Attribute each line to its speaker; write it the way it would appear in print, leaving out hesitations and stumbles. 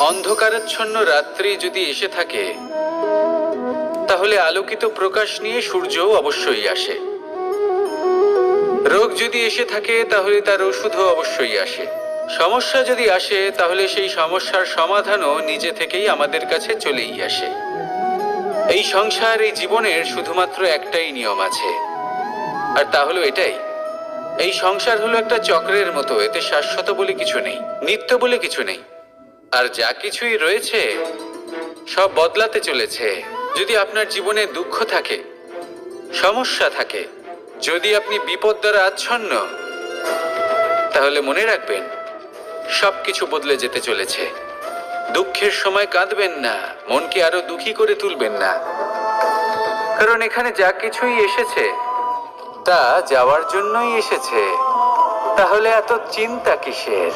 Speaker 1: অন্ধকারাচ্ছন্ন রাত্রি যদি এসে থাকে, তাহলে আলোকিত প্রকাশ নিয়ে সূর্যও অবশ্যই আসে। রোগ যদি এসে থাকে, তাহলে তার ওষুধও অবশ্যই আসে। সমস্যা যদি আসে, তাহলে সেই সমস্যার সমাধানও নিজে থেকেই আমাদের কাছে চলেই আসে। এই সংসার, এই জীবনের শুধুমাত্র একটাই নিয়ম আছে, আর তা হলো এটাই: এই সংসার হলো একটা চক্রের মতো। এতে শাশ্বত বলে কিছু নেই, নিত্য বলে কিছু নেই। আর যা কিছুই রয়েছে সব বদলাতে চলেছে। যদি আপনার জীবনে দুঃখ থাকে, সমস্যা থাকে, যদি আপনি বিপদ দ্বারা আচ্ছন্ন, তাহলে মনে রাখবেন সবকিছু বদলে যেতে চলেছে। দুঃখের সময় কাঁদবেন না, মনকে আরো দুঃখী করে তুলবেন না, কারণ এখানে যা কিছুই এসেছে তা যাওয়ার জন্যই এসেছে। তাহলে এত চিন্তা কিসের?